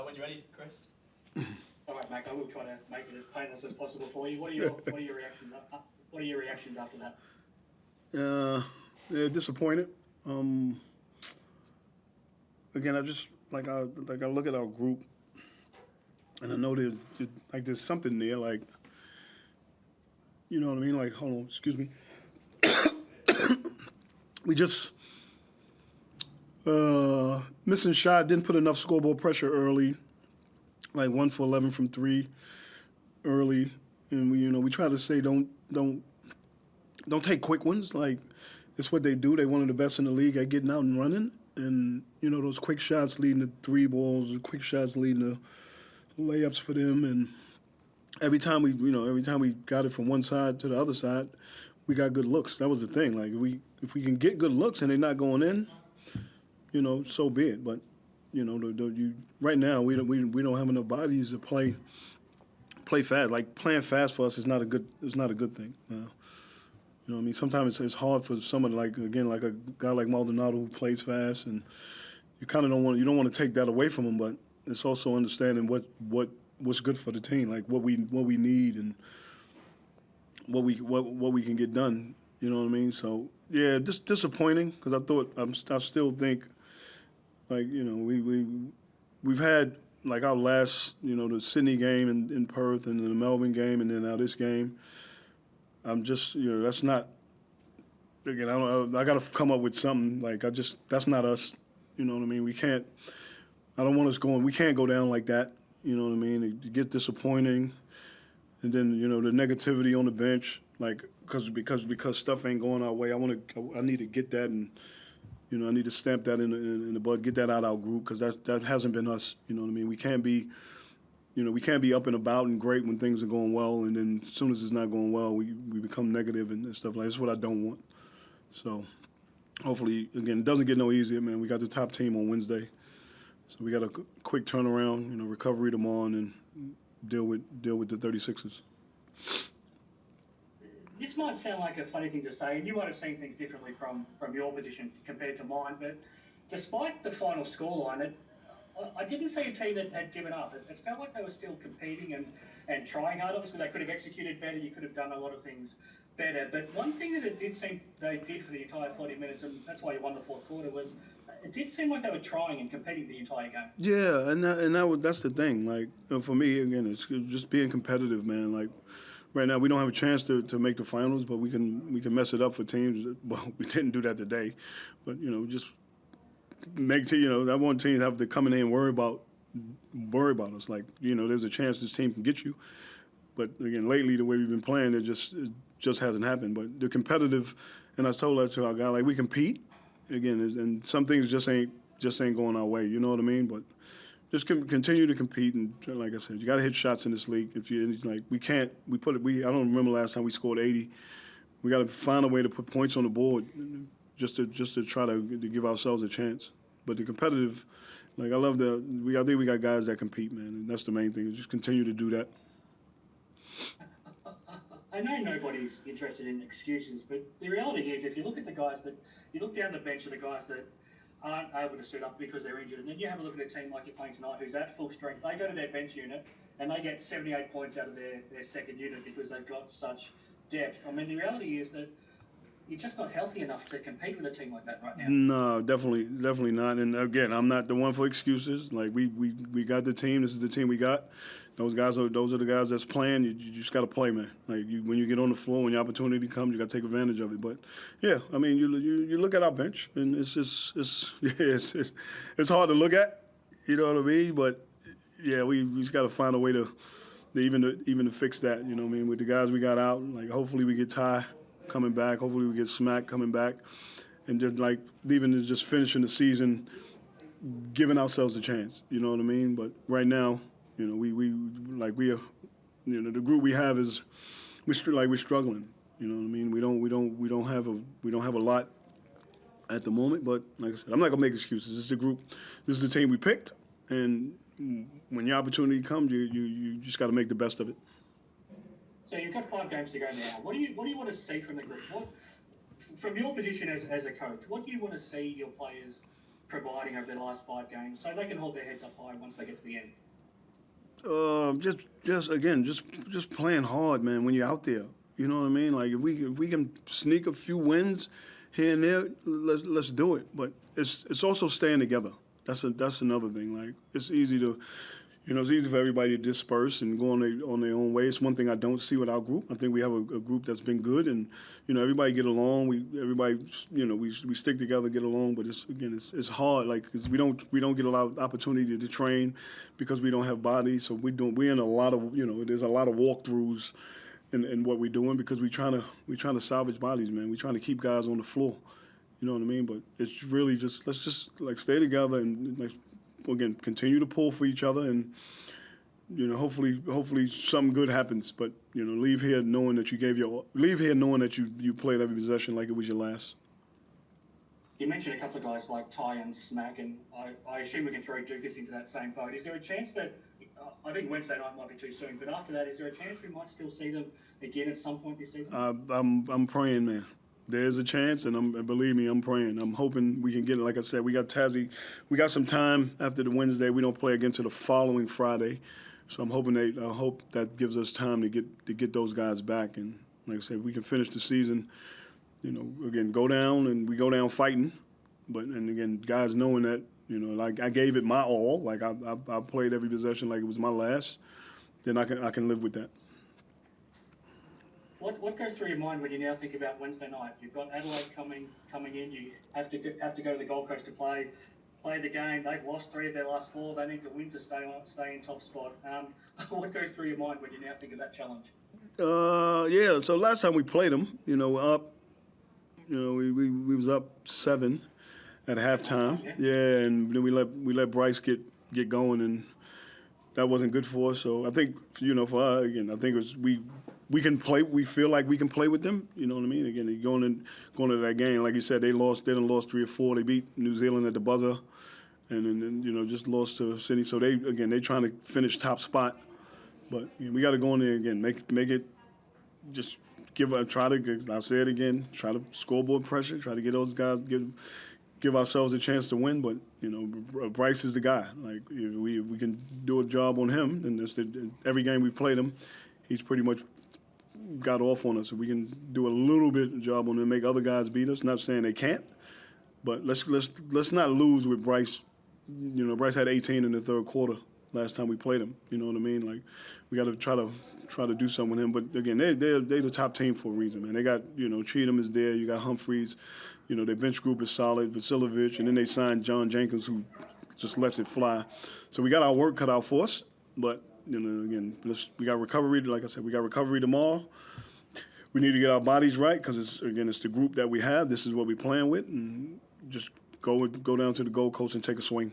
When you're ready, Chris. All right, Mac. I will try to make it as painless as possible for you. What are your reactions? What are your reactions after that? Yeah, disappointed. Again, I just I look at our group, and I know there's something there. Like, you know what I mean? Like, hold on, excuse me. We just missing shot. Didn't put enough scoreboard pressure early. Like 1 for 11 from three early, and we try to say don't take quick ones. Like, it's what they do. They're one of the best in the league at getting out and running. And, those quick shots leading to three balls, quick shots leading to layups for them. And every time we got it from one side to the other side, we got good looks. That was the thing. Like, if we can get good looks and they're not going in, so be it. But, right now we don't have enough bodies to play fast. Like, playing fast for us is not a good thing. You know what I mean? Sometimes it's hard for someone like a guy like Maldonado who plays fast, and you kind of don't want to take that away from him. But it's also understanding what's good for the team, like what we need and what we can get done. You know what I mean? So yeah, just disappointing because I still think we've had like our last the Sydney game in Perth and the Melbourne game and then now this game. I'm just, that's not, again, I got to come up with something. Like, that's not us. You know what I mean? We can't go down like that. You know what I mean? It get disappointing. And then, the negativity on the bench, like, because stuff ain't going our way. I need to get that and, I need to stamp that in the bud, get that out of our group because that hasn't been us. You know what I mean? We can't be up and about and great when things are going well, and then as soon as it's not going well, we become negative and stuff like that. That's what I don't want. So hopefully, again, it doesn't get no easier, man. We got the top team on Wednesday, so we got a quick turnaround, recovery tomorrow, and then deal with the 36ers. This might sound like a funny thing to say, and you might have seen things differently from your position compared to mine, but despite the final scoreline, I didn't see a team that had given up. It felt like they were still competing and trying hard. Obviously, they could have executed better. You could have done a lot of things better. But one thing that it did seem they did for the entire 40 minutes, and that's why you won the fourth quarter, was it did seem like they were trying and competing the entire game. Yeah, that's the thing. Like, for me, again, it's just being competitive, man. Like, right now we don't have a chance to make the finals, but we can mess it up for teams. Well, we didn't do that today, but just I want teams have to come in here and worry about us. Like, there's a chance this team can get you. But again, lately the way we've been playing, it just hasn't happened. But the competitive, and I told that to our guy, like, we compete again, and some things just ain't going our way. You know what I mean? But just continue to compete, and like I said, you got to hit shots in this league. If you like, I don't remember last time we scored 80. We got to find a way to put points on the board. Just to try to give ourselves a chance. But the competitive, like, I think we got guys that compete, man, and that's the main thing. Just continue to do that. I know nobody's interested in excuses, but the reality is, if you look at the guys you look down the bench of the guys that aren't able to suit up because they're injured, and then you have a look at a team like you're playing tonight who's at full strength. They go to their bench unit and they get 78 points out of their second unit because they've got such depth. I mean, the reality is that you're just not healthy enough to compete with a team like that right now. No, definitely not. And again, I'm not the one for excuses. Like, we got the team. This is the team we got. Those are the guys that's playing. You just got to play, man. Like, when you get on the floor, when your opportunity comes, you got to take advantage of it. But yeah, I mean, you look at our bench, and it's hard to look at. You know what I mean? But yeah, we just got to find a way to even fix that. You know what I mean? With the guys we got out, like, hopefully we get Ty coming back. Hopefully we get Smack coming back, and just finishing the season, giving ourselves a chance. You know what I mean? But right now, the group we have is we're struggling. You know what I mean? We don't have a lot at the moment. But like I said, I'm not gonna make excuses. This is the group. This is the team we picked, and when your opportunity comes, you just got to make the best of it. So you've got 5 games to go now. What do you want to see from the group? From your position as a coach, what do you want to see your players providing over their last 5 games, so they can hold their heads up high once they get to the end? Just playing hard, man. When you're out there, you know what I mean. Like if we can sneak a few wins here and there, let's do it. But it's also staying together. That's another thing. Like it's easy to, it's easy for everybody to disperse and go on their own way. It's one thing I don't see with our group. I think we have a group that's been good, and everybody get along. We stick together, get along. But it's hard. Like 'cause we don't get a lot of opportunity to train because we don't have bodies. So we're in a lot of there's a lot of walkthroughs in what we're doing because we're trying to salvage bodies, man. We're trying to keep guys on the floor. You know what I mean? But it's really let's just like stay together and like again continue to pull for each other and hopefully something good happens. But leave here knowing that you played every possession like it was your last. You mentioned a couple of guys like Ty and Smack, and I assume we can throw Dukas into that same boat. Is there a chance that I think Wednesday night might be too soon, but after that, is there a chance we might still see them again at some point this season? I'm praying, man. There's a chance, and believe me, I'm praying. I'm hoping we can get it. Like I said, we got Tazzy. We got some time after the Wednesday. We don't play again till the following Friday, so I'm hoping I hope that gives us time to get those guys back. And like I said, we can finish the season. Again, go down fighting, and again, guys knowing that like I gave it my all. Like I played every possession like it was my last. Then I can live with that. What goes through your mind when you now think about Wednesday night? You've got Adelaide coming in. You have to go to the Gold Coast to play the game. They've lost 3 of their last 4. They need to win to stay in top spot. What goes through your mind when you now think of that challenge? Yeah. So last time we played them, we're up. We was up 7 at halftime. Yeah, and then we let Bryce get going, and that wasn't good for us. So I think for us again, I think it was we can play. We feel like we can play with them. You know what I mean? Again, going to that game, like you said, they lost 3 or 4. They beat New Zealand at the buzzer, and then just lost to Sydney. So they trying to finish top spot, but we got to go in there again, make it just I'll say it again, try to scoreboard pressure, try to get those guys give ourselves a chance to win. But Bryce is the guy. Like if we can do a job on him, and every game we've played him, he's pretty much got off on us. So we can do a little bit of job on him, make other guys beat us. Not saying they can't, but let's not lose with Bryce. Bryce had 18 in the third quarter last time we played him. You know what I mean? Like we got to try to do something with him. But again, they're the top team for a reason, man. They got Cheatham is there. You got Humphreys. Their bench group is solid. Vasiljevic, and then they signed John Jenkins, who just lets it fly. So we got our work cut out for us. But again, we got recovery. Like I said, we got recovery tomorrow. We need to get our bodies right because it's the group that we have. This is what we're playing with, and just go down to the Gold Coast and take a swing.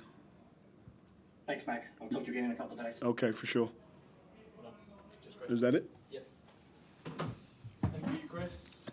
Thanks, Mac. I'll talk to you again in a couple of days. Okay, for sure. Is that it? Yep. Thank you, Chris.